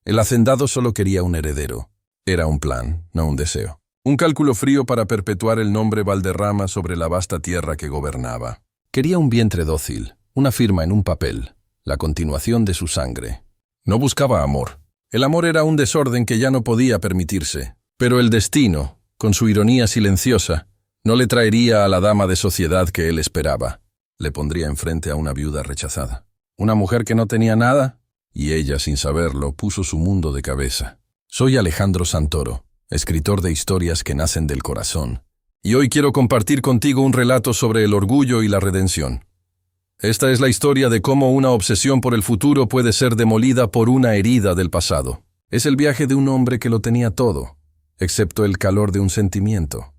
El hacendado solo quería un heredero. Era un plan, no un deseo. Un cálculo frío para perpetuar el nombre Valderrama sobre la vasta tierra que gobernaba. Quería un vientre dócil, una firma en un papel, la continuación de su sangre. No buscaba amor. El amor era un desorden que ya no podía permitirse. Pero el destino, con su ironía silenciosa, no le traería a la dama de sociedad que él esperaba. Le pondría enfrente a una viuda rechazada. Una mujer que no tenía nada, y ella, sin saberlo, puso su mundo de cabeza. Soy Alejandro Santoro, escritor de historias que nacen del corazón, y hoy quiero compartir contigo un relato sobre el orgullo y la redención. Esta es la historia de cómo una obsesión por el futuro puede ser demolida por una herida del pasado. Es el viaje de un hombre que lo tenía todo, excepto el calor de un sentimiento,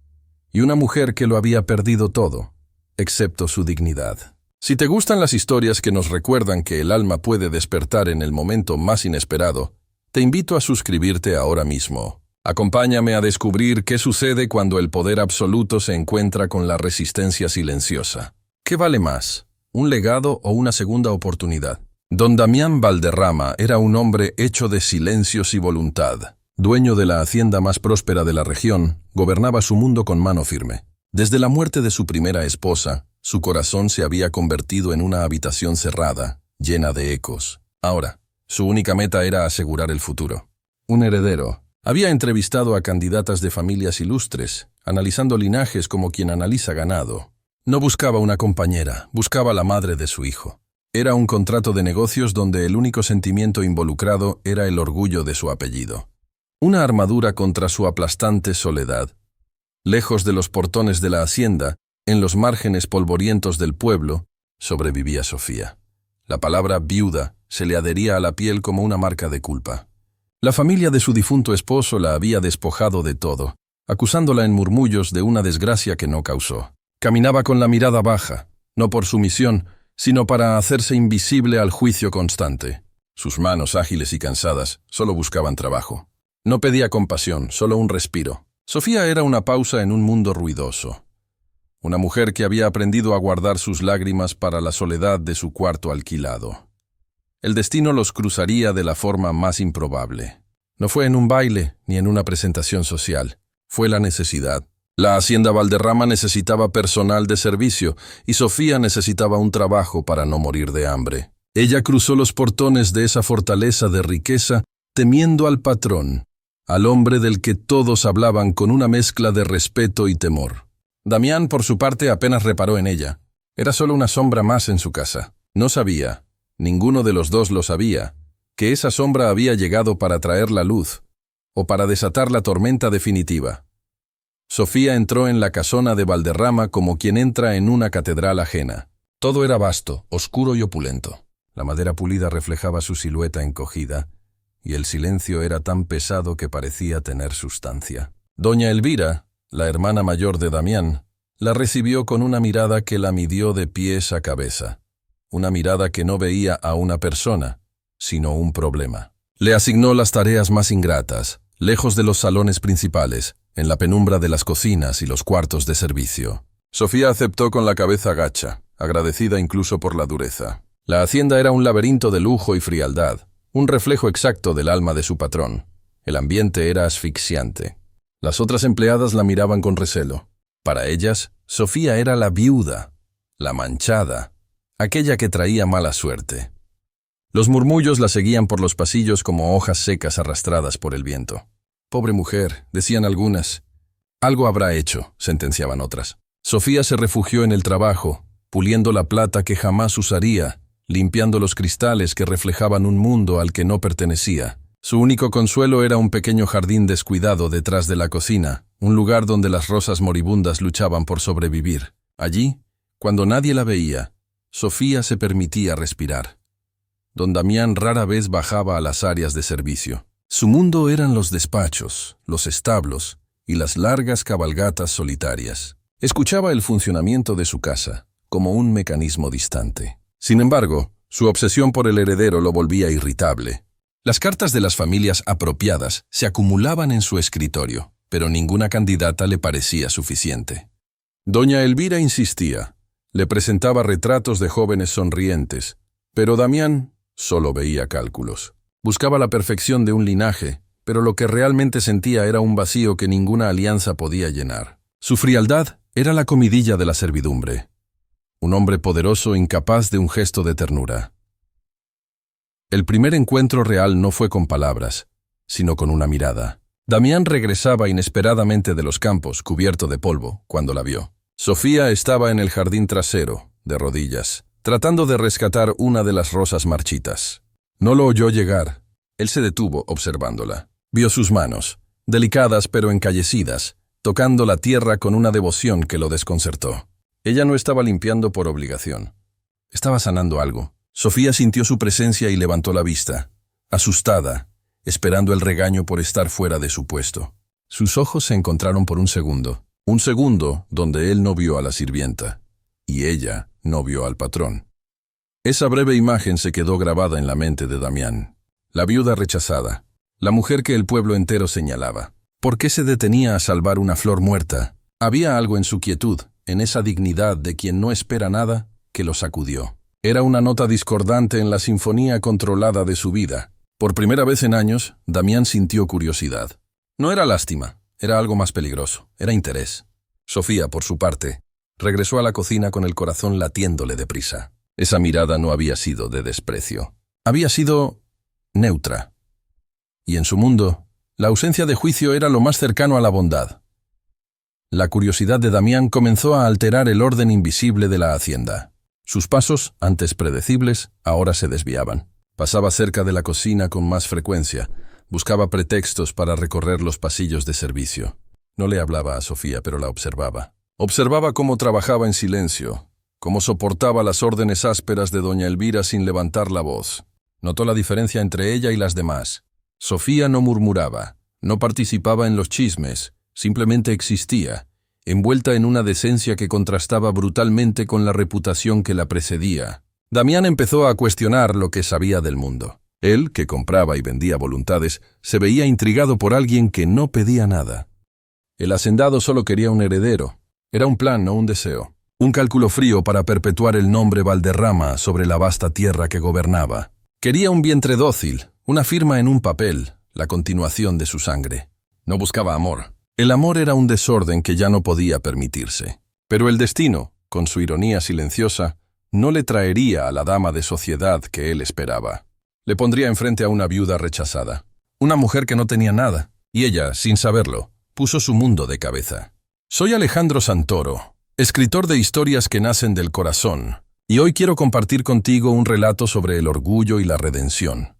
y una mujer que lo había perdido todo, excepto su dignidad. Si te gustan las historias que nos recuerdan que el alma puede despertar en el momento más inesperado, te invito a suscribirte ahora mismo. Acompáñame a descubrir qué sucede cuando el poder absoluto se encuentra con la resistencia silenciosa. ¿Qué vale más, un legado o una segunda oportunidad? Don Damián Valderrama era un hombre hecho de silencios y voluntad. Dueño de la hacienda más próspera de la región, gobernaba su mundo con mano firme. Desde la muerte de su primera esposa, su corazón se había convertido en una habitación cerrada, llena de ecos. Ahora, su única meta era asegurar el futuro. Un heredero. Había entrevistado a candidatas de familias ilustres, analizando linajes como quien analiza ganado. No buscaba una compañera, buscaba la madre de su hijo. Era un contrato de negocios donde el único sentimiento involucrado era el orgullo de su apellido. Una armadura contra su aplastante soledad. Lejos de los portones de la hacienda, en los márgenes polvorientos del pueblo, sobrevivía Sofía. La palabra viuda se le adhería a la piel como una marca de culpa. La familia de su difunto esposo la había despojado de todo, acusándola en murmullos de una desgracia que no causó. Caminaba con la mirada baja, no por sumisión, sino para hacerse invisible al juicio constante. Sus manos ágiles y cansadas solo buscaban trabajo. No pedía compasión, solo un respiro. Sofía era una pausa en un mundo ruidoso. Una mujer que había aprendido a guardar sus lágrimas para la soledad de su cuarto alquilado. El destino los cruzaría de la forma más improbable. No fue en un baile ni en una presentación social. Fue la necesidad. La hacienda Valderrama necesitaba personal de servicio y Sofía necesitaba un trabajo para no morir de hambre. Ella cruzó los portones de esa fortaleza de riqueza temiendo al patrón, al hombre del que todos hablaban con una mezcla de respeto y temor. Damián, por su parte, apenas reparó en ella. Era solo una sombra más en su casa. No sabía, ninguno de los dos lo sabía, que esa sombra había llegado para traer la luz, o para desatar la tormenta definitiva. Sofía entró en la casona de Valderrama como quien entra en una catedral ajena. Todo era vasto, oscuro y opulento. La madera pulida reflejaba su silueta encogida, y el silencio era tan pesado que parecía tener sustancia. Doña Elvira, la hermana mayor de Damián, la recibió con una mirada que la midió de pies a cabeza. Una mirada que no veía a una persona, sino un problema. Le asignó las tareas más ingratas, lejos de los salones principales, en la penumbra de las cocinas y los cuartos de servicio. Sofía aceptó con la cabeza gacha, agradecida incluso por la dureza. La hacienda era un laberinto de lujo y frialdad, un reflejo exacto del alma de su patrón. El ambiente era asfixiante. Las otras empleadas la miraban con recelo. Para ellas, Sofía era la viuda, la manchada, aquella que traía mala suerte. Los murmullos la seguían por los pasillos como hojas secas arrastradas por el viento. «Pobre mujer», decían algunas. «Algo habrá hecho», sentenciaban otras. Sofía se refugió en el trabajo, puliendo la plata que jamás usaría, limpiando los cristales que reflejaban un mundo al que no pertenecía. Su único consuelo era un pequeño jardín descuidado detrás de la cocina, un lugar donde las rosas moribundas luchaban por sobrevivir. Allí, cuando nadie la veía, Sofía se permitía respirar. Don Damián rara vez bajaba a las áreas de servicio. Su mundo eran los despachos, los establos y las largas cabalgatas solitarias. Escuchaba el funcionamiento de su casa, como un mecanismo distante. Sin embargo, su obsesión por el heredero lo volvía irritable. Las cartas de las familias apropiadas se acumulaban en su escritorio, pero ninguna candidata le parecía suficiente. Doña Elvira insistía. Le presentaba retratos de jóvenes sonrientes, pero Damián solo veía cálculos. Buscaba la perfección de un linaje, pero lo que realmente sentía era un vacío que ninguna alianza podía llenar. Su frialdad era la comidilla de la servidumbre. Un hombre poderoso incapaz de un gesto de ternura. El primer encuentro real no fue con palabras, sino con una mirada. Damián regresaba inesperadamente de los campos, cubierto de polvo, cuando la vio. Sofía estaba en el jardín trasero, de rodillas, tratando de rescatar una de las rosas marchitas. No lo oyó llegar. Él se detuvo observándola. Vio sus manos, delicadas pero encallecidas, tocando la tierra con una devoción que lo desconcertó. Ella no estaba limpiando por obligación. Estaba sanando algo. Sofía sintió su presencia y levantó la vista, asustada, esperando el regaño por estar fuera de su puesto. Sus ojos se encontraron por un segundo donde él no vio a la sirvienta, y ella no vio al patrón. Esa breve imagen se quedó grabada en la mente de Damián. La viuda rechazada, la mujer que el pueblo entero señalaba. ¿Por qué se detenía a salvar una flor muerta? Había algo en su quietud, en esa dignidad de quien no espera nada, que lo sacudió. Era una nota discordante en la sinfonía controlada de su vida. Por primera vez en años, Damián sintió curiosidad. No era lástima, era algo más peligroso, era interés. Sofía, por su parte, regresó a la cocina con el corazón latiéndole deprisa. Esa mirada no había sido de desprecio. Había sido neutra. Y en su mundo, la ausencia de juicio era lo más cercano a la bondad. La curiosidad de Damián comenzó a alterar el orden invisible de la hacienda. Sus pasos, antes predecibles, ahora se desviaban. Pasaba cerca de la cocina con más frecuencia. Buscaba pretextos para recorrer los pasillos de servicio. No le hablaba a Sofía, pero la observaba. Observaba cómo trabajaba en silencio, cómo soportaba las órdenes ásperas de doña Elvira sin levantar la voz. Notó la diferencia entre ella y las demás. Sofía no murmuraba, no participaba en los chismes, simplemente existía, envuelta en una decencia que contrastaba brutalmente con la reputación que la precedía. Damián empezó a cuestionar lo que sabía del mundo. Él, que compraba y vendía voluntades, se veía intrigado por alguien que no pedía nada. El hacendado solo quería un heredero. Era un plan, no un deseo. Un cálculo frío para perpetuar el nombre Valderrama sobre la vasta tierra que gobernaba. Quería un vientre dócil, una firma en un papel, la continuación de su sangre. No buscaba amor. El amor era un desorden que ya no podía permitirse. Pero el destino, con su ironía silenciosa, no le traería a la dama de sociedad que él esperaba. Le pondría enfrente a una viuda rechazada, una mujer que no tenía nada, y ella, sin saberlo, puso su mundo de cabeza. Soy Alejandro Santoro, escritor de historias que nacen del corazón, y hoy quiero compartir contigo un relato sobre el orgullo y la redención.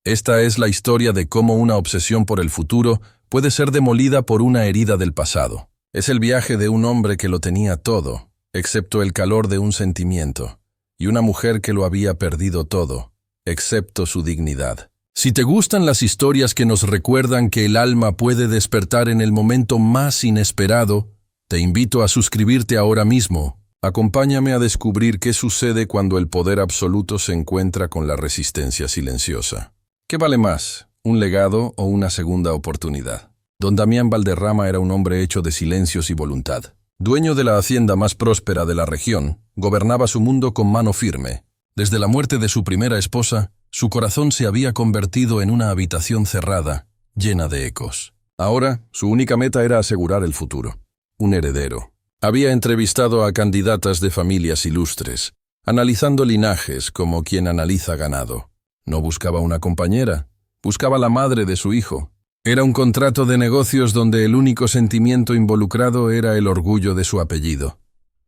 Esta es la historia de cómo una obsesión por el futuro puede ser demolida por una herida del pasado. Es el viaje de un hombre que lo tenía todo, excepto el calor de un sentimiento, y una mujer que lo había perdido todo, excepto su dignidad. Si te gustan las historias que nos recuerdan que el alma puede despertar en el momento más inesperado, te invito a suscribirte ahora mismo. Acompáñame a descubrir qué sucede cuando el poder absoluto se encuentra con la resistencia silenciosa. ¿Qué vale más, un legado o una segunda oportunidad? Don Damián Valderrama era un hombre hecho de silencios y voluntad. Dueño de la hacienda más próspera de la región, gobernaba su mundo con mano firme. Desde la muerte de su primera esposa, su corazón se había convertido en una habitación cerrada, llena de ecos. Ahora, su única meta era asegurar el futuro. Un heredero. Había entrevistado a candidatas de familias ilustres, analizando linajes como quien analiza ganado. No buscaba una compañera, buscaba la madre de su hijo. Era un contrato de negocios donde el único sentimiento involucrado era el orgullo de su apellido.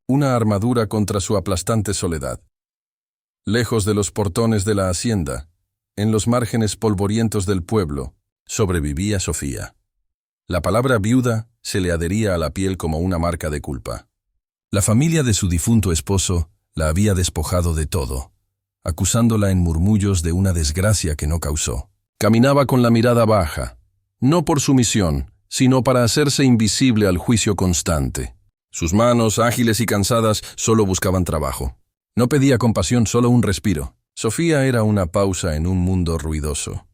Una armadura contra su aplastante soledad. Lejos de los portones de la hacienda, en los márgenes polvorientos del pueblo, sobrevivía Sofía. La palabra viuda se le adhería a la piel como una marca de culpa. La familia de su difunto esposo la había despojado de todo, acusándola en murmullos de una desgracia que no causó. Caminaba con la mirada baja, no por sumisión, sino para hacerse invisible al juicio constante. Sus manos, ágiles y cansadas, solo buscaban trabajo. No pedía compasión, solo un respiro. Sofía era una pausa en un mundo ruidoso.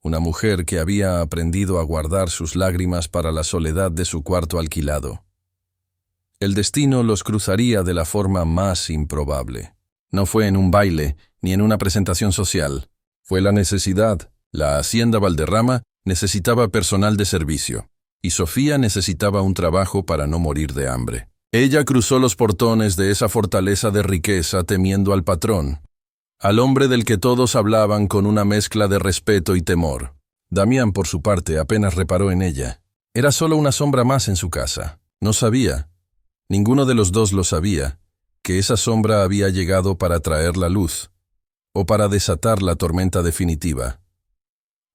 Una mujer que había aprendido a guardar sus lágrimas para la soledad de su cuarto alquilado. El destino los cruzaría de la forma más improbable. No fue en un baile, ni en una presentación social. Fue la necesidad, La hacienda Valderrama necesitaba personal de servicio, y Sofía necesitaba un trabajo para no morir de hambre. Ella cruzó los portones de esa fortaleza de riqueza temiendo al patrón, al hombre del que todos hablaban con una mezcla de respeto y temor. Damián, por su parte, apenas reparó en ella. Era solo una sombra más en su casa. No sabía, ninguno de los dos lo sabía, que esa sombra había llegado para traer la luz, o para desatar la tormenta definitiva.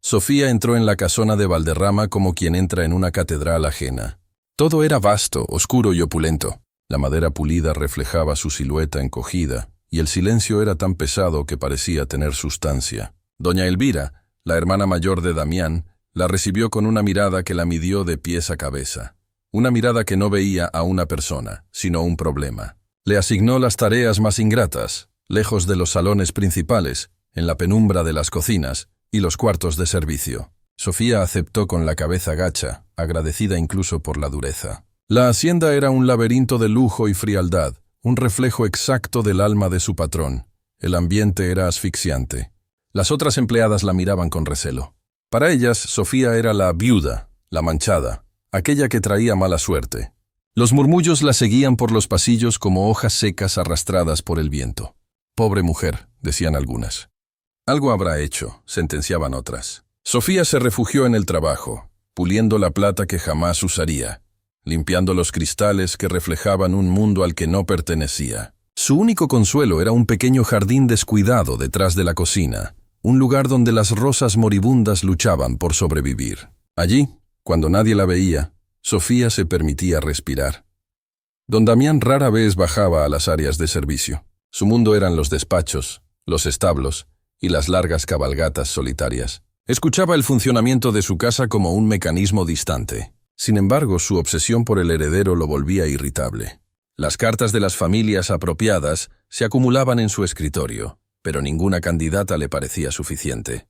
Sofía entró en la casona de Valderrama como quien entra en una catedral ajena. Todo era vasto, oscuro y opulento. La madera pulida reflejaba su silueta encogida, y el silencio era tan pesado que parecía tener sustancia. Doña Elvira, la hermana mayor de Damián, la recibió con una mirada que la midió de pies a cabeza. Una mirada que no veía a una persona, sino un problema. Le asignó las tareas más ingratas, lejos de los salones principales, en la penumbra de las cocinas y los cuartos de servicio. Sofía aceptó con la cabeza gacha, agradecida incluso por la dureza. La hacienda era un laberinto de lujo y frialdad, un reflejo exacto del alma de su patrón. El ambiente era asfixiante. Las otras empleadas la miraban con recelo. Para ellas, Sofía era la viuda, la manchada, aquella que traía mala suerte. Los murmullos la seguían por los pasillos como hojas secas arrastradas por el viento. «Pobre mujer», decían algunas. «Algo habrá hecho», sentenciaban otras. Sofía se refugió en el trabajo, puliendo la plata que jamás usaría, limpiando los cristales que reflejaban un mundo al que no pertenecía. Su único consuelo era un pequeño jardín descuidado detrás de la cocina, un lugar donde las rosas moribundas luchaban por sobrevivir. Allí, cuando nadie la veía, Sofía se permitía respirar. Don Damián rara vez bajaba a las áreas de servicio. Su mundo eran los despachos, los establos y las largas cabalgatas solitarias. Escuchaba el funcionamiento de su casa como un mecanismo distante. Sin embargo, su obsesión por el heredero lo volvía irritable. Las cartas de las familias apropiadas se acumulaban en su escritorio, pero ninguna candidata le parecía suficiente.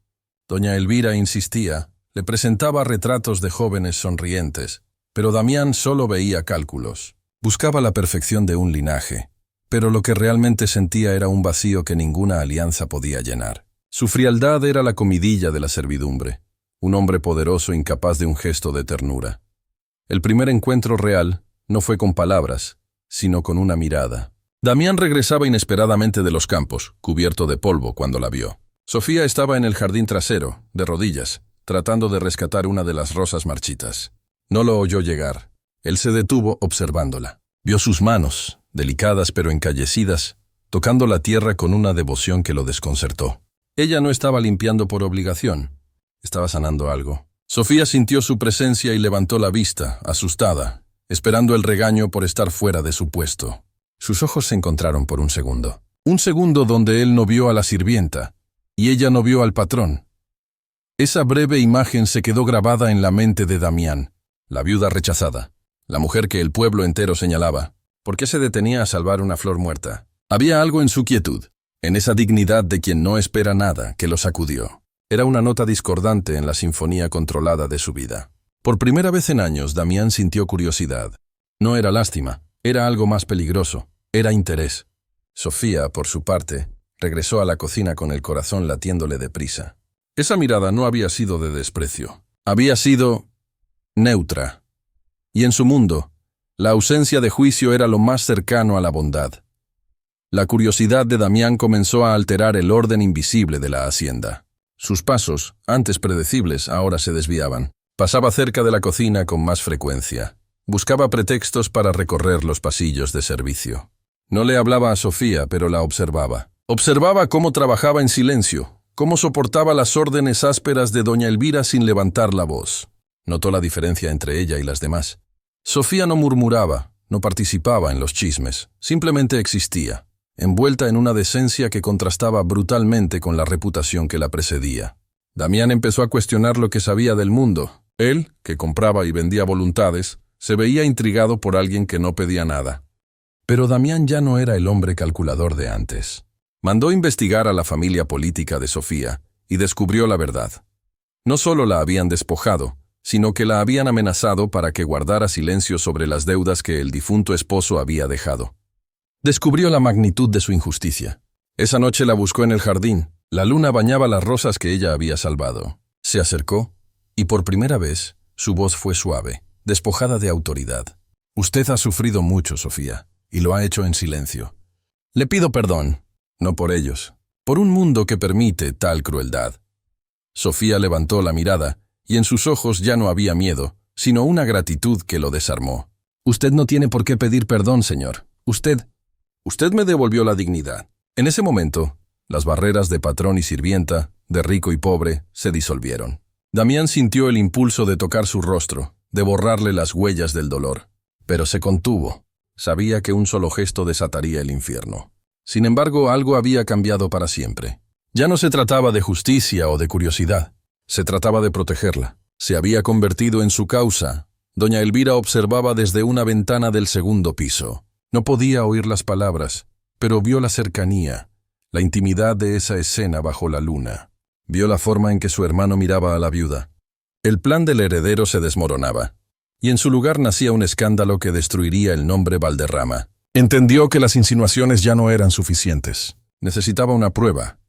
Doña Elvira insistía, le presentaba retratos de jóvenes sonrientes, pero Damián solo veía cálculos. Buscaba la perfección de un linaje, pero lo que realmente sentía era un vacío que ninguna alianza podía llenar. Su frialdad era la comidilla de la servidumbre, un hombre poderoso incapaz de un gesto de ternura. El primer encuentro real no fue con palabras, sino con una mirada. Damián regresaba inesperadamente de los campos, cubierto de polvo, cuando la vio. Sofía estaba en el jardín trasero, de rodillas, tratando de rescatar una de las rosas marchitas. No lo oyó llegar. Él se detuvo observándola. Vio sus manos, delicadas pero encallecidas, tocando la tierra con una devoción que lo desconcertó. Ella no estaba limpiando por obligación, estaba sanando algo. Sofía sintió su presencia y levantó la vista, asustada, esperando el regaño por estar fuera de su puesto. Sus ojos se encontraron por un segundo donde él no vio a la sirvienta, y ella no vio al patrón. Esa breve imagen se quedó grabada en la mente de Damián, la viuda rechazada, la mujer que el pueblo entero señalaba. ¿Por qué se detenía a salvar una flor muerta? Había algo en su quietud, en esa dignidad de quien no espera nada, que lo sacudió. Era una nota discordante en la sinfonía controlada de su vida. Por primera vez en años, Damián sintió curiosidad. No era lástima, era algo más peligroso, era interés. Sofía, por su parte, regresó a la cocina con el corazón latiéndole deprisa. Esa mirada no había sido de desprecio, había sido neutra. Y en su mundo, la ausencia de juicio era lo más cercano a la bondad. La curiosidad de Damián comenzó a alterar el orden invisible de la hacienda. Sus pasos, antes predecibles, ahora se desviaban. Pasaba cerca de la cocina con más frecuencia. Buscaba pretextos para recorrer los pasillos de servicio. No le hablaba a Sofía, pero la observaba. Observaba cómo trabajaba en silencio, cómo soportaba las órdenes ásperas de doña Elvira sin levantar la voz. Notó la diferencia entre ella y las demás. Sofía no murmuraba, no participaba en los chismes, simplemente existía, envuelta en una decencia que contrastaba brutalmente con la reputación que la precedía. Damián empezó a cuestionar lo que sabía del mundo. Él, que compraba y vendía voluntades, se veía intrigado por alguien que no pedía nada. Pero Damián ya no era el hombre calculador de antes. Mandó investigar a la familia política de Sofía y descubrió la verdad. No solo la habían despojado, sino que la habían amenazado para que guardara silencio sobre las deudas que el difunto esposo había dejado. Descubrió la magnitud de su injusticia. Esa noche la buscó en el jardín, La luna bañaba las rosas que ella había salvado. Se acercó, y por primera vez, su voz fue suave, despojada de autoridad. Usted ha sufrido mucho, Sofía, y lo ha hecho en silencio. Le pido perdón, no por ellos, por un mundo que permite tal crueldad. Sofía levantó la mirada, y en sus ojos ya no había miedo, sino una gratitud que lo desarmó. Usted no tiene por qué pedir perdón, señor. Usted me devolvió la dignidad. En ese momento, las barreras de patrón y sirvienta, de rico y pobre, se disolvieron. Damián sintió el impulso de tocar su rostro, de borrarle las huellas del dolor. Pero se contuvo. Sabía que un solo gesto desataría el infierno. Sin embargo, algo había cambiado para siempre. Ya no se trataba de justicia o de curiosidad. Se trataba de protegerla. Se había convertido en su causa. Doña Elvira observaba desde una ventana del segundo piso. No podía oír las palabras, pero vio la cercanía, la intimidad de esa escena bajo la luna. Vio la forma en que su hermano miraba a la viuda. El plan del heredero se desmoronaba, y en su lugar nacía un escándalo que destruiría el nombre Valderrama. Entendió que las insinuaciones ya no eran suficientes. Necesitaba una prueba,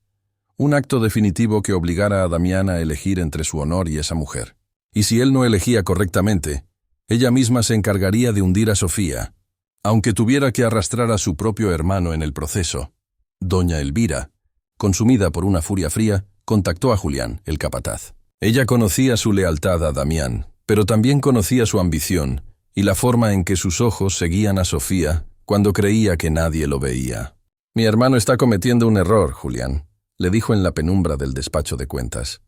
un acto definitivo que obligara a Damián a elegir entre su honor y esa mujer. Y si él no elegía correctamente, ella misma se encargaría de hundir a Sofía, aunque tuviera que arrastrar a su propio hermano en el proceso. Doña Elvira, consumida por una furia fría, contactó a Julián, el capataz. Ella conocía su lealtad a Damián, pero también conocía su ambición y la forma en que sus ojos seguían a Sofía cuando creía que nadie lo veía. «Mi hermano está cometiendo un error, Julián», le dijo en la penumbra del despacho de cuentas.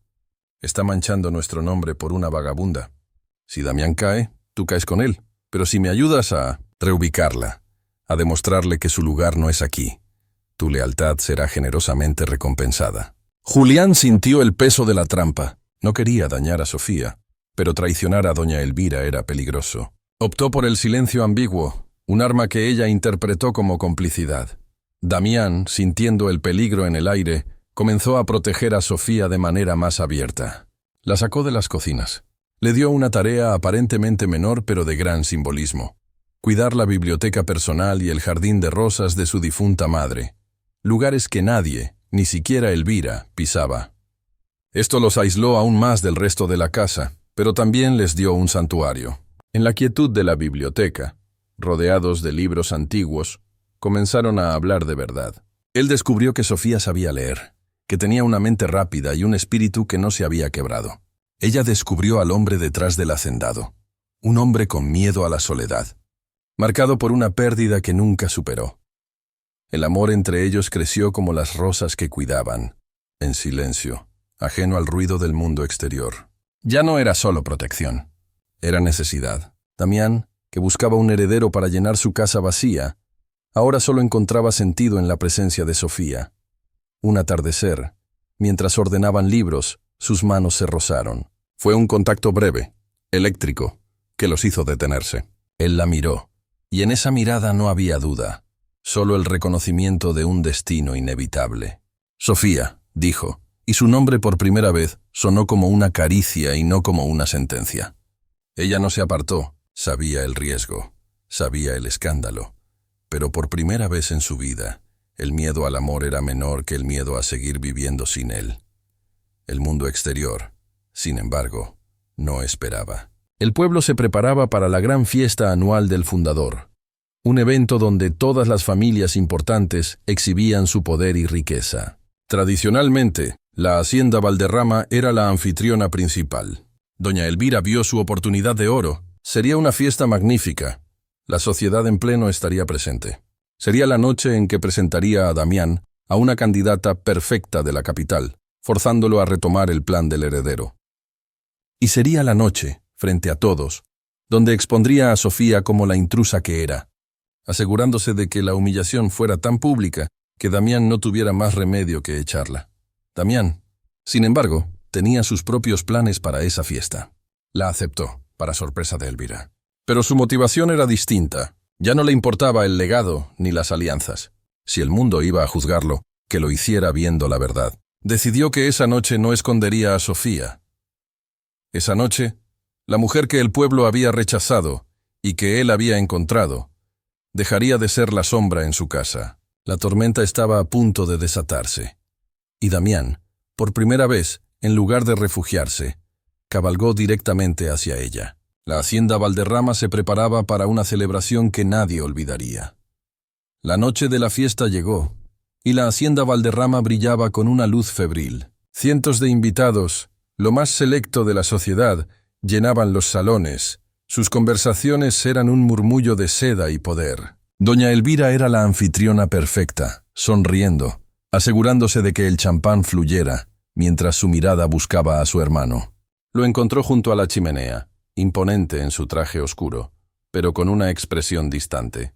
«Está manchando nuestro nombre por una vagabunda. Si Damián cae, tú caes con él, pero si me ayudas a reubicarla, a demostrarle que su lugar no es aquí, tu lealtad será generosamente recompensada». Julián sintió el peso de la trampa. No quería dañar a Sofía, pero traicionar a doña Elvira era peligroso. Optó por el silencio ambiguo, un arma que ella interpretó como complicidad. Damián, sintiendo el peligro en el aire, comenzó a proteger a Sofía de manera más abierta. La sacó de las cocinas. Le dio una tarea aparentemente menor pero de gran simbolismo: cuidar la biblioteca personal y el jardín de rosas de su difunta madre, lugares que nadie, ni siquiera Elvira, pisaba. Esto los aisló aún más del resto de la casa, pero también les dio un santuario. En la quietud de la biblioteca, rodeados de libros antiguos, comenzaron a hablar de verdad. Él descubrió que Sofía sabía leer, que tenía una mente rápida y un espíritu que no se había quebrado. Ella descubrió al hombre detrás del hacendado, un hombre con miedo a la soledad, marcado por una pérdida que nunca superó. El amor entre ellos creció como las rosas que cuidaban, en silencio, ajeno al ruido del mundo exterior. Ya no era solo protección, era necesidad. Damián, que buscaba un heredero para llenar su casa vacía, ahora solo encontraba sentido en la presencia de Sofía. Un atardecer, mientras ordenaban libros, sus manos se rozaron. Fue un contacto breve, eléctrico, que los hizo detenerse. Él la miró, y en esa mirada no había duda, solo el reconocimiento de un destino inevitable. «Sofía», dijo, y su nombre por primera vez sonó como una caricia y no como una sentencia. Ella no se apartó, sabía el riesgo, sabía el escándalo, pero por primera vez en su vida, el miedo al amor era menor que el miedo a seguir viviendo sin él. El mundo exterior, sin embargo, no esperaba. El pueblo se preparaba para la gran fiesta anual del fundador, un evento donde todas las familias importantes exhibían su poder y riqueza. Tradicionalmente, la hacienda Valderrama era la anfitriona principal. Doña Elvira vio su oportunidad de oro. Sería una fiesta magnífica. La sociedad en pleno estaría presente. Sería la noche en que presentaría a Damián a una candidata perfecta de la capital, forzándolo a retomar el plan del heredero. Y sería la noche, frente a todos, donde expondría a Sofía como la intrusa que era, asegurándose de que la humillación fuera tan pública que Damián no tuviera más remedio que echarla. Damián, sin embargo, tenía sus propios planes para esa fiesta. La aceptó, para sorpresa de Elvira. Pero su motivación era distinta. Ya no le importaba el legado ni las alianzas. Si el mundo iba a juzgarlo, que lo hiciera viendo la verdad. Decidió que esa noche no escondería a Sofía. Esa noche, la mujer que el pueblo había rechazado y que él había encontrado, dejaría de ser la sombra en su casa. La tormenta estaba a punto de desatarse, Y Damián, por primera vez, en lugar de refugiarse, cabalgó directamente hacia ella. La hacienda Valderrama se preparaba para una celebración que nadie olvidaría. La noche de la fiesta llegó, y la hacienda Valderrama brillaba con una luz febril. Cientos de invitados, lo más selecto de la sociedad, llenaban los salones. Sus conversaciones eran un murmullo de seda y poder. Doña Elvira era la anfitriona perfecta, sonriendo, asegurándose de que el champán fluyera, mientras su mirada buscaba a su hermano. Lo encontró junto a la chimenea, imponente en su traje oscuro, pero con una expresión distante.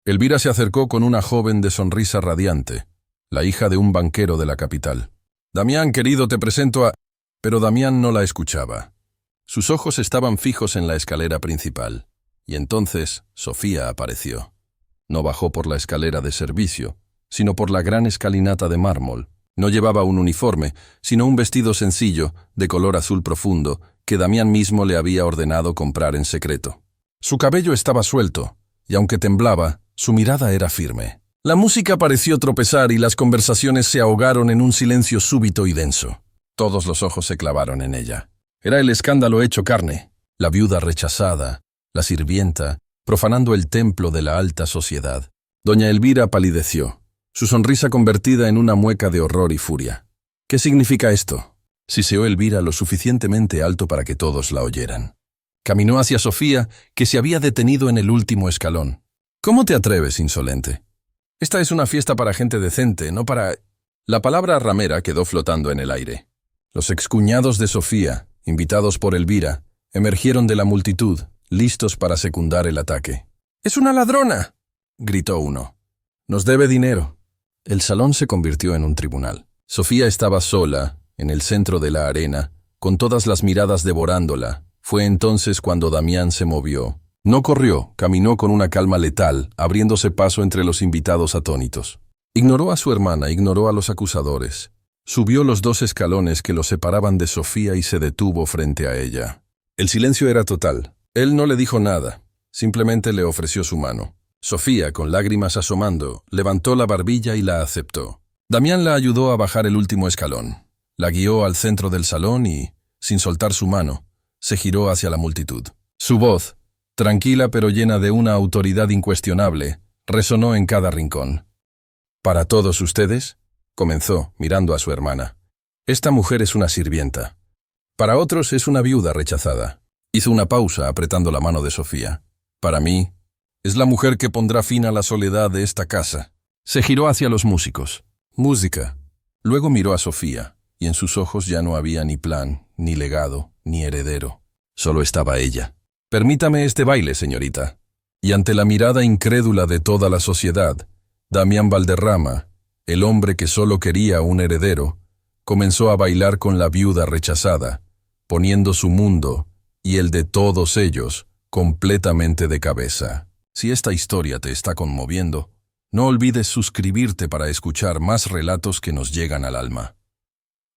Elvira se acercó con una joven de sonrisa radiante, la hija de un banquero de la capital. «Damián, querido, te presento a...» Pero Damián no la escuchaba. Sus ojos estaban fijos en la escalera principal, y entonces Sofía apareció. No bajó por la escalera de servicio, sino por la gran escalinata de mármol. No llevaba un uniforme, sino un vestido sencillo, de color azul profundo, que Damián mismo le había ordenado comprar en secreto. Su cabello estaba suelto, y aunque temblaba, su mirada era firme. La música pareció tropezar y las conversaciones se ahogaron en un silencio súbito y denso. Todos los ojos se clavaron en ella. Era el escándalo hecho carne, la viuda rechazada, la sirvienta, profanando el templo de la alta sociedad. Doña Elvira palideció, su sonrisa convertida en una mueca de horror y furia. «¿Qué significa esto?», siseó Elvira lo suficientemente alto para que todos la oyeran. Caminó hacia Sofía, que se había detenido en el último escalón. «¿Cómo te atreves, insolente? Esta es una fiesta para gente decente, no para...». La palabra ramera quedó flotando en el aire. Los excuñados de Sofía, invitados por Elvira, emergieron de la multitud, listos para secundar el ataque. «¡Es una ladrona!», gritó uno. «Nos debe dinero». El salón se convirtió en un tribunal. Sofía estaba sola, en el centro de la arena, con todas las miradas devorándola. Fue entonces cuando Damián se movió. No corrió, caminó con una calma letal, abriéndose paso entre los invitados atónitos. Ignoró a su hermana, ignoró a los acusadores. Subió los 2 escalones que lo separaban de Sofía y se detuvo frente a ella. El silencio era total. Él no le dijo nada, simplemente le ofreció su mano. Sofía, con lágrimas asomando, levantó la barbilla y la aceptó. Damián la ayudó a bajar el último escalón. La guió al centro del salón y, sin soltar su mano, se giró hacia la multitud. Su voz, tranquila pero llena de una autoridad incuestionable, resonó en cada rincón. «Para todos ustedes», comenzó, mirando a su hermana, «esta mujer es una sirvienta. Para otros es una viuda rechazada». Hizo una pausa apretando la mano de Sofía. «Para mí, es la mujer que pondrá fin a la soledad de esta casa». Se giró hacia los músicos. «Música». Luego miró a Sofía, y en sus ojos ya no había ni plan, ni legado, ni heredero. Solo estaba ella. «Permítame este baile, señorita». Y ante la mirada incrédula de toda la sociedad, Damián Valderrama, el hombre que solo quería un heredero, comenzó a bailar con la viuda rechazada, poniendo su mundo, y el de todos ellos, completamente de cabeza. Si esta historia te está conmoviendo, no olvides suscribirte para escuchar más relatos que nos llegan al alma.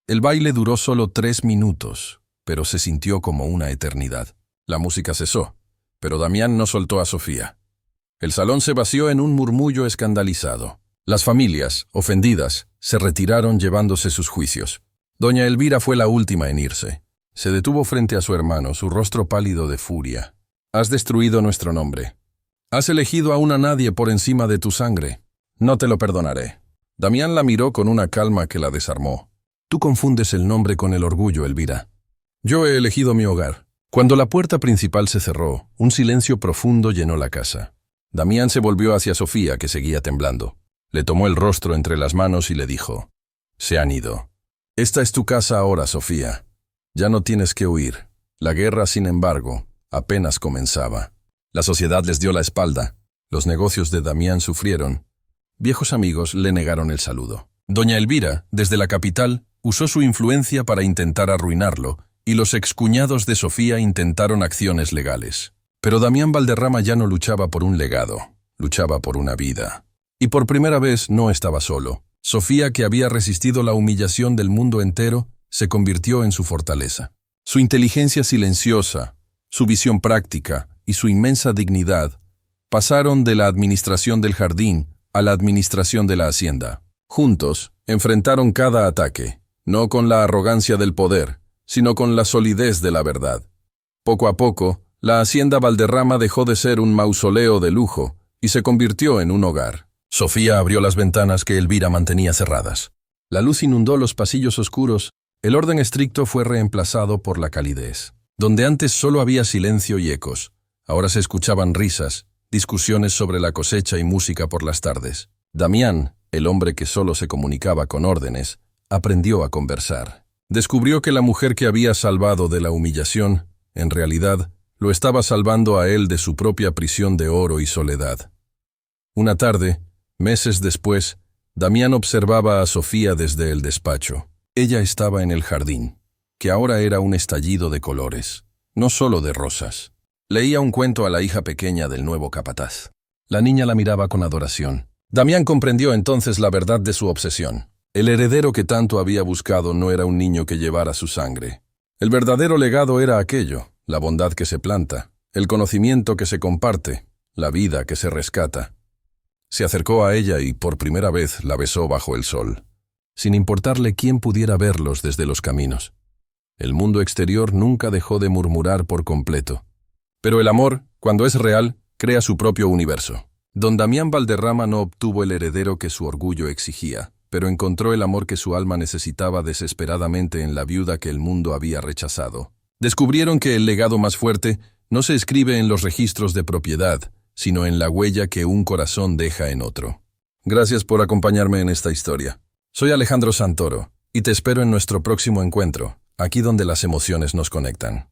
El baile duró solo 3 minutos, pero se sintió como una eternidad. La música cesó, pero Damián no soltó a Sofía. El salón se vació en un murmullo escandalizado. Las familias, ofendidas, se retiraron llevándose sus juicios. Doña Elvira fue la última en irse. Se detuvo frente a su hermano, su rostro pálido de furia. «Has destruido nuestro nombre. Has elegido a una nadie por encima de tu sangre. No te lo perdonaré». Damián la miró con una calma que la desarmó. «Tú confundes el nombre con el orgullo, Elvira. Yo he elegido mi hogar». Cuando la puerta principal se cerró, un silencio profundo llenó la casa. Damián se volvió hacia Sofía, que seguía temblando. Le tomó el rostro entre las manos y le dijo: «Se han ido. Esta es tu casa ahora, Sofía. Ya no tienes que huir». La guerra, sin embargo, apenas comenzaba. La sociedad les dio la espalda. Los negocios de Damián sufrieron. Viejos amigos le negaron el saludo. Doña Elvira, desde la capital, usó su influencia para intentar arruinarlo, y los excuñados de Sofía intentaron acciones legales. Pero Damián Valderrama ya no luchaba por un legado, luchaba por una vida. Y por primera vez no estaba solo. Sofía, que había resistido la humillación del mundo entero, se convirtió en su fortaleza. Su inteligencia silenciosa, su visión práctica y su inmensa dignidad pasaron de la administración del jardín a la administración de la hacienda. Juntos, enfrentaron cada ataque, no con la arrogancia del poder, sino con la solidez de la verdad. Poco a poco, la hacienda Valderrama dejó de ser un mausoleo de lujo y se convirtió en un hogar. Sofía abrió las ventanas que Elvira mantenía cerradas. La luz inundó los pasillos oscuros, el orden estricto fue reemplazado por la calidez. Donde antes solo había silencio y ecos, ahora se escuchaban risas, discusiones sobre la cosecha y música por las tardes. Damián, el hombre que solo se comunicaba con órdenes, aprendió a conversar. Descubrió que la mujer que había salvado de la humillación, en realidad, lo estaba salvando a él de su propia prisión de oro y soledad. Una tarde, meses después, Damián observaba a Sofía desde el despacho. Ella estaba en el jardín, que ahora era un estallido de colores, no solo de rosas. Leía un cuento a la hija pequeña del nuevo capataz. La niña la miraba con adoración. Damián comprendió entonces la verdad de su obsesión. El heredero que tanto había buscado no era un niño que llevara su sangre. El verdadero legado era aquello, la bondad que se planta, el conocimiento que se comparte, la vida que se rescata. Se acercó a ella y por primera vez la besó bajo el sol, sin importarle quién pudiera verlos desde los caminos. El mundo exterior nunca dejó de murmurar por completo. Pero el amor, cuando es real, crea su propio universo. Don Damián Valderrama no obtuvo el heredero que su orgullo exigía, pero encontró el amor que su alma necesitaba desesperadamente en la viuda que el mundo había rechazado. Descubrieron que el legado más fuerte no se escribe en los registros de propiedad, sino en la huella que un corazón deja en otro. Gracias por acompañarme en esta historia. Soy Alejandro Santoro, y te espero en nuestro próximo encuentro, aquí donde las emociones nos conectan.